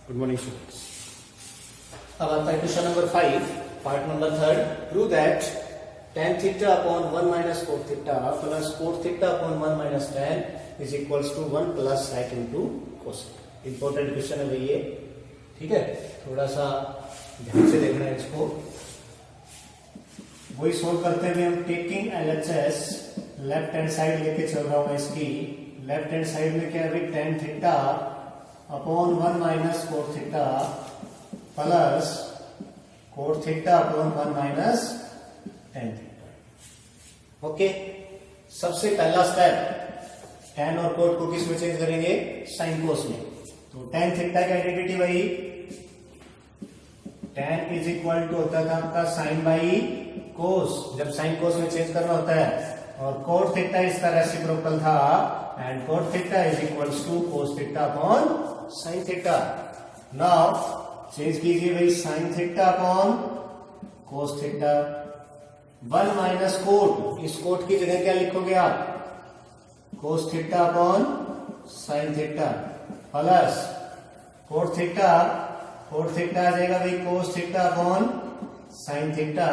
Good morning students. अब आता है question number 5, part number 3। Prove that tan theta upon 1 minus cot theta plus cot theta upon 1 minus tan is equals to 1 plus sec into cosec। Important question है भाई ये, ठीक है, थोड़ा सा ध्यान से देखना है इसको। वही सोल्व करते हुए हम taking LHS left hand side लेके चल रहा हूं मैं इसकी। लेफ्ट हैंड साइड में क्या है भाई, tan theta upon 1 minus cot theta plus cot theta upon 1 minus tan theta. Okay, सबसे पहला स्टेप tan और cot को किस में चेंज करेंगे, sin cos में। तो tan थीटा की आइडेंटिटी भाई tan इज इक्वल टू होता था आपका sin बाई cos, जब sin cos में चेंज करना होता है, और cot थीटा इसका रेसिप्रोकल था and cot theta is equals to cos theta upon sin theta. Now change कीजिए भाई sin theta upon cos theta. 1 minus cot, इस cot की जगह क्या लिखोगे आप, cos theta upon sin theta plus cot theta आ जाएगा भाई cos theta upon sin theta,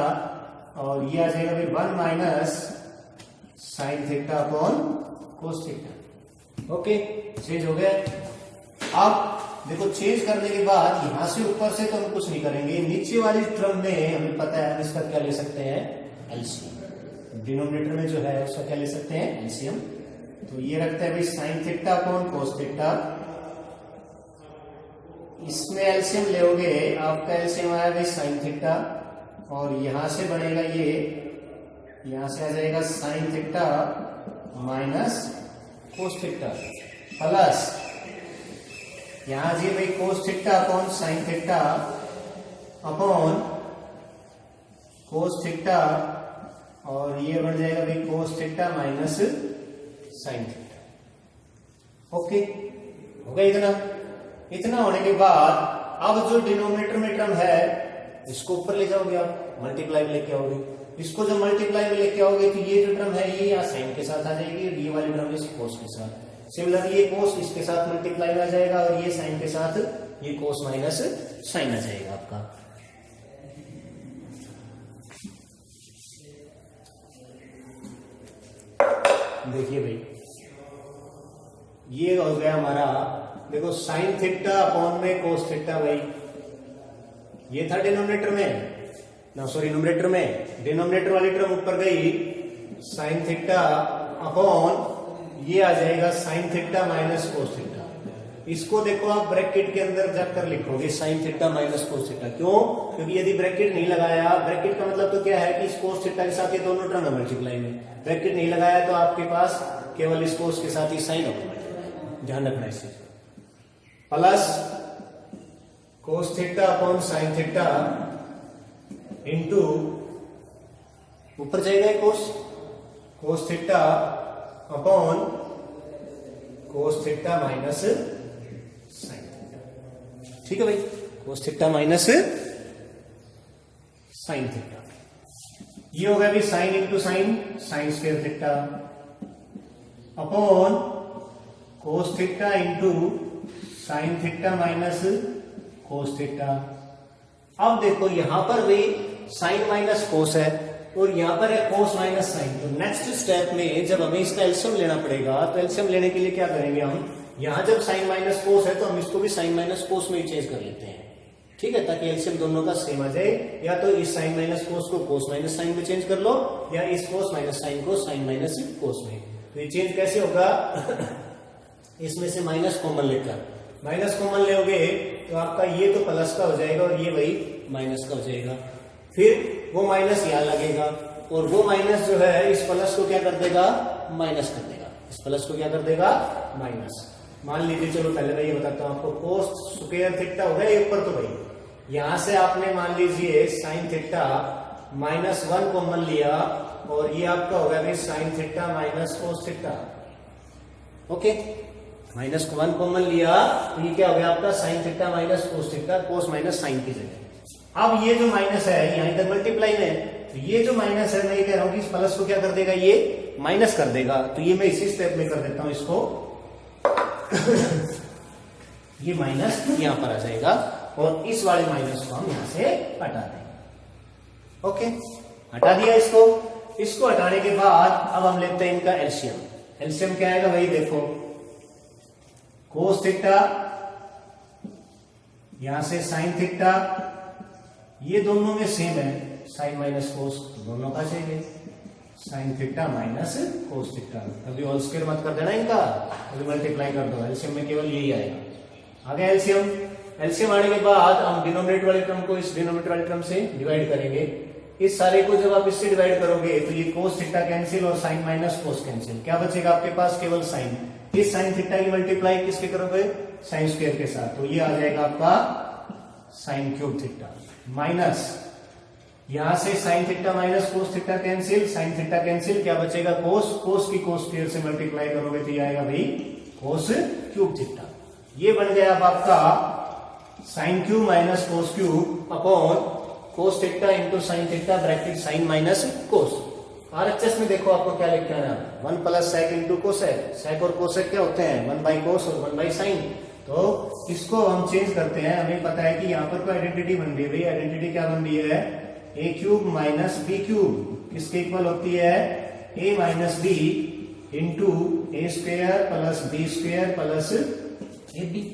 और ये आ जाएगा भाई 1 minus sin theta upon cos theta. Okay, change हो गया। अब देखो, चेंज करने के बाद यहां से ऊपर से तो हम कुछ नहीं करेंगे, नीचे वाली टर्म में हमें पता है हम इसका क्या ले सकते हैं, एलसीएम। डिनोमिनेटर में जो है उसका क्या ले सकते हैं, एलसीएम। तो ये रखते हैं भाई sin theta upon cos theta. इसमें एलसीएम लोगे, आपका एलसीएम आया भाई sin थीटा, और यहां से बनेगा ये, यहां से आ जाएगा sin theta minus cos theta plus यहां जी भाई cos theta upon sin theta upon cos theta, और ये बन जाएगा भाई cos theta minus sin theta. Okay, हो गया इतना। इतना होने के बाद अब जो डिनोमिनेटर में टर्म है इसको ऊपर ले जाओगे आप, मल्टीप्लाई में लेके आओगे। इसको जब मल्टीप्लाई में लेके आओगे तो ये जो टर्म है ये यहाँ साइन के साथ आ जाएगी, और ये वाली टर्म इस cos के साथ। सिमिलरली ये cos इसके साथ मल्टीप्लाई में आ जाएगा, और ये साइन के साथ ये cos माइनस साइन आ जाएगा आपका। देखिए भाई, ये हो गया हमारा, देखो sin थीटा अपॉन में cos थीटा भाई, ये था डिनोमिनेटर में ना, सॉरी न्यूमरेटर में। डिनोमिनेटर वाली टर्म ऊपर गई, sin थीटा अपॉन ये आ जाएगा sin theta minus cos theta. इसको देखो आप ब्रैकेट के अंदर जाकर लिखोगे sin theta minus cos theta. क्यों? क्योंकि यदि ब्रैकेट नहीं लगाया, ब्रैकेट का मतलब तो क्या है कि इस cos थीटा के साथ ये दोनों टर्म है मल्टीप्लाई में। ब्रैकेट नहीं लगाया तो आपके पास केवल इस cos के साथ ही साइन होगा, ध्यान रखना इस चीज। Plus cos theta upon sin theta into ऊपर जाएगा cos theta upon cos theta minus sin theta. ठीक है भाई, cos theta minus sin theta. ये हो गया भी sin into sin square theta upon cos theta into sin theta minus cos theta. अब देखो यहां पर भी sin माइनस cos है, और यहां पर है cos माइनस साइन। तो नेक्स्ट स्टेप में जब हमें इसका एलसीएम लेना पड़ेगा, तो एलसीएम लेने के लिए क्या करेंगे हम, यहां जब sin माइनस cos है तो हम इसको भी sin माइनस cos में ही चेंज कर लेते हैं, ठीक है, ताकि एलसीएम दोनों का सेम आ जाए। या तो इस sin माइनस cos को cos माइनस साइन में चेंज कर लो, या इस cos माइनस साइन को sin माइनस cos में। तो ये चेंज कैसे होगा इसमें से माइनस कॉमन लेकर, माइनस कॉमन लोगे तो आपका ये तो प्लस का हो जाएगा, और ये वही माइनस का हो जाएगा। फिर वो माइनस यहां लगेगा, और वो माइनस जो है इस प्लस को क्या कर देगा, माइनस कर देगा। इस प्लस को क्या कर देगा, माइनस। मान लीजिए, चलो पहले मैं ये बताता हूं आपको, cos स्क्वायर थीटा हो गया ये ऊपर, तो भाई यहां से आपने मान लीजिए sin थीटा माइनस 1 कॉमन लिया, और ये आपका हो गया भाई sin theta minus cos theta. Okay, minus 1 common लिया तो ये क्या हो गया आपका sin theta minus cos theta, cos minus sine की जगह। अब ये जो माइनस है यहां इधर मल्टीप्लाई में, तो ये जो माइनस है मैं ये कह रहा हूं कि इस प्लस को क्या कर देगा, ये माइनस कर देगा। तो ये मैं इसी स्टेप में कर देता हूं इसको। ये माइनस यहां पर आ जाएगा और इस वाले माइनस को हम यहां से हटा देंगे। ओके, हटा दिया इसको हटाने के बाद अब हम लेते हैं इनका एलसीएम। एलसीएम क्या आएगा भाई, देखो कोस थीटा, यहां से साइन थीटा, ये दोनों में सेम है, साइन माइनस कोस दोनों का चाहिए, sine theta minus cos theta. अभी होल स्क्वायर मत कर देना इनका, अभी मल्टीप्लाई कर दो, एलसीएम में केवल यही आएगा। आ गया एलसीएम। एलसीएम आने के बाद हम डिनोमिनेटर वाले टर्म को इस डिनोमिनेटर वाले टर्म से डिवाइड करेंगे। इस सारे को जब आप इससे डिवाइड करोगे तो ये कोस थीटा कैंसिल और साइन माइनस कोस कैंसिल, क्या बचेगा आपके पास, केवल साइन। इस साइन थीटा की मल्टीप्लाई किसके करोगे, साइन स्क्वायर के साथ, तो ये आ जाएगा आपका साइन क्यूब थीटा माइनस, यहां से sine theta minus cos theta cancel, sine theta cancel, क्या बचेगा कोस, कोस की कोस स्क्वायर से मल्टीप्लाई करोगे तो ये आएगा भाई कोस क्यूब थीटा। ये बन गया अब आपका sine cube minus cos cube upon cos theta into sine theta bracket sine minus cos. RHS में देखो आपको क्या लिख के आना, 1 plus sec into cosec. Sec और कोसेक क्या होते हैं, 1 बाई कोस और 1 बाई साइन। तो इसको हम चेंज करते हैं, हमें पता है कि यहाँ पर कोई आइडेंटिटी बन रही है, भाई आइडेंटिटी क्या बन रही है, A cube minus B cube किसके इक्वल होती है, A minus B into A square plus B square plus A B.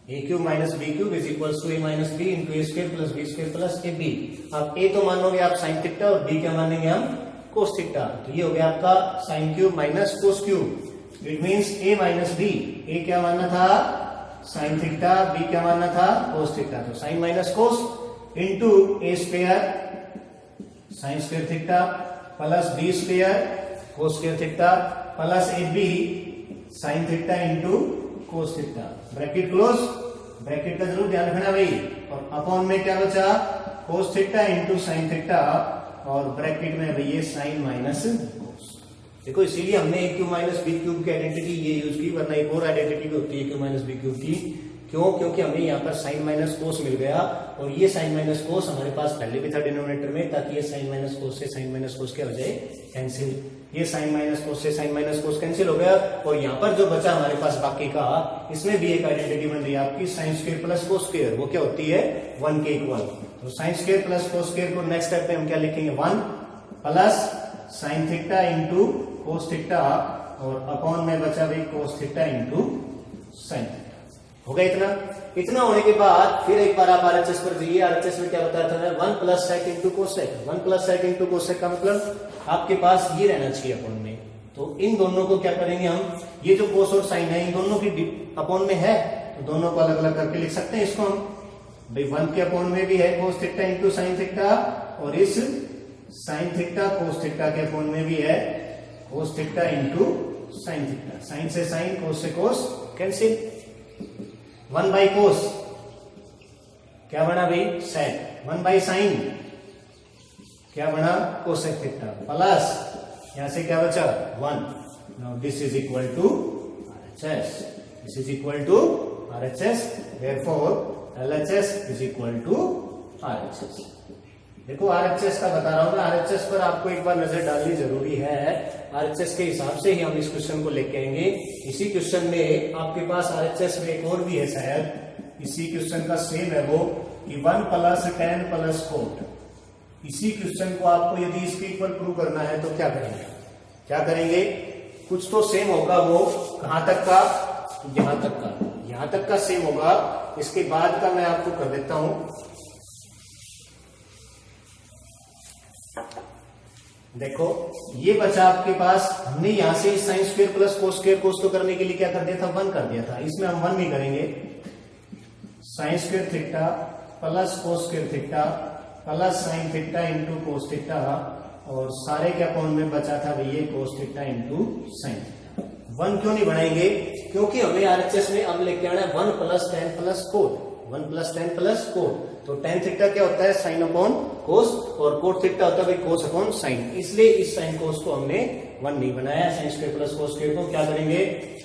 A cube minus B cube is equal to A minus B into A square plus B square plus A B. अब A तो मानोगे आप sign theta और B क्या मानेंगे हम कोस theta, तो ये हो गया आपका sine cube minus cos cube. It means A minus B, A क्या मानना था साइन थीटा, बी क्या मानना था कोस थीटा, तो sine minus cos into A square sine square theta plus B square cos square theta plus A B sine theta into cos theta, bracket close. Bracket का जरूर ध्यान रखना भाई, और अपॉन में क्या बचा कोस थीटा इंटू साइन थीटा और ब्रैकेट में भाई ये साइन माइनस कोस। देखो इसीलिए हमने ए क्यूब माइनस बी क्यूब की आइडेंटिटी ये यूज की, वरना एक और आइडेंटिटी भी होती है क्यूब माइनस बी क्यूब की। क्यों, क्योंकि हमें यहाँ पर साइन माइनस कोस मिल गया और ये साइन माइनस कोस हमारे पास पहले भी था डिनोमिनेटर में, ताकि ये साइन माइनस कोस से साइन माइनस कोस क्या हो जाए कैंसिल। ये साइन माइनस कोस से साइन माइनस कोस कैंसिल हो गया और यहाँ पर जो बचा हमारे पास बाकी का, इसमें भी एक आइडेंटिटी बन रही है आपकी sign square plus cos square, वो क्या होती है 1 के इक्वल। तो sign square plus cos square को नेक्स्ट स्टेप पे हम क्या लिखेंगे 1 plus sine theta into cos theta और अपॉन में बचा भाई कोस थीटा इंटू साइन थीटा। हो गया इतना होने के बाद फिर एक बार आप आरएचएस पर जाइए। आरएचएस में क्या बताया था मैं, 1 plus sec into cosec. 1 plus sec into cosec का मतलब आपके पास ये रहना चाहिए अपॉन में। तो इन दोनों को क्या करेंगे हम, ये जो कोस और साइन है इन दोनों की अपॉन में है, तो दोनों को अलग अलग करके लिख सकते हैं इसको हम। भाई 1 के अपॉन में भी है cos theta into sine theta और इस साइन थीटा कोस थीटा के अपॉन में भी है cos theta into sine theta. Sine से साइन, कोस से कोस कैंसिल। 1 बाई कोस क्या बना भाई सेक, 1 बाई साइन क्या बना कोसेक थीटा प्लस यहां से क्या बचा 1। Now this is equal to RHS, this is equal to RHS, therefore LHS is equal to RHS. देखो आरएचएस का बता रहा हूं मैं, आरएचएस पर आपको एक बार नजर डालनी जरूरी है। आरएचएस के हिसाब से ही हम इस क्वेश्चन को लेके आएंगे। इसी क्वेश्चन में आपके पास आरएचएस में एक और भी है शायद, इसी क्वेश्चन का सेम है वो कि 1 प्लस tan प्लस कोट। इसी क्वेश्चन को आपको यदि इसके इक्वल प्रूव करना है तो क्या करेंगे, कुछ तो सेम होगा, वो कहां तक का, यहां तक का सेम होगा। इसके बाद का मैं आपको कर देता हूं। देखो ये बचा आपके पास, हमने यहां से sine square plus cos square, cos तो करने के लिए क्या कर दिया था 1 कर दिया था, इसमें हम 1 नहीं करेंगे। Sign square theta plus cos square theta plus sine theta into cos theta और सारे के अपॉन में बचा था भैया कोस थीटा इंटू साइन थीटा। 1 क्यों नहीं बनाएंगे, क्योंकि हमें आरएचएस में अब लेके आना है 1 plus tan plus coat, 1 plus tan plus coat. तो tan थीटा क्या होता है साइन अपॉन कोस और कोट थीटा होता है भाई कोस अपॉन साइन, इसलिए इस साइन कोस को हमने 1 नहीं बनाया। Sign square plus cos square को क्या करेंगे,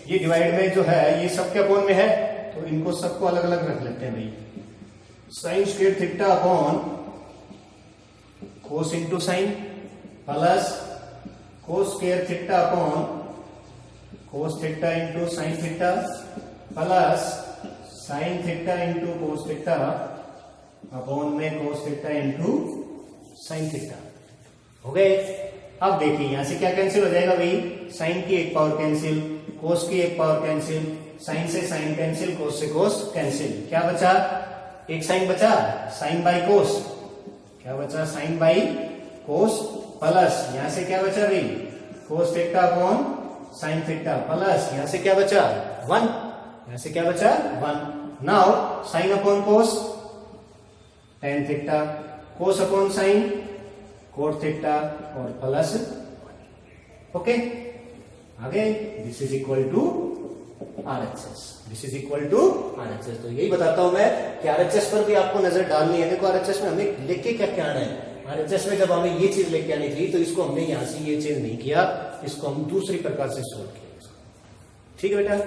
ये डिवाइड में जो है ये सबके अपॉन में है तो इनको सबको अलग अलग रख लेते हैं भाई। Sine square theta upon cos into sine plus cos square theta upon cos theta into sine theta plus sine theta into cos theta upon में cos theta into sine theta हो गए। अब देखिए यहां से क्या कैंसिल हो जाएगा भाई, साइन की एक पावर कैंसिल, कोस की एक पावर कैंसिल, साइन से साइन कैंसिल, कोस से कोस कैंसिल, क्या बचा, एक साइन बचा, साइन बाई कोस, क्या बचा, साइन बाई कोस प्लस यहां से क्या बचा भाई, कोस theta upon sine theta plus यहां से क्या बचा 1, यहां से क्या बचा 1। Now sine upon cos tan theta, cos upon sine cot theta और प्लस, ओके आगे this is equal to RHS, this is equal to RHS. तो यही बताता हूं मैं कि आरएचएस पर भी आपको नजर डालनी है। देखो आरएचएस में हमें लिख के क्या क्या आना है, आरएचएस में जब हमें ये चीज लेके आनी थी तो इसको हमने यहां से ये चीज नहीं किया, इसको हम दूसरी प्रकार से सोल्व किया। ठीक है बेटा।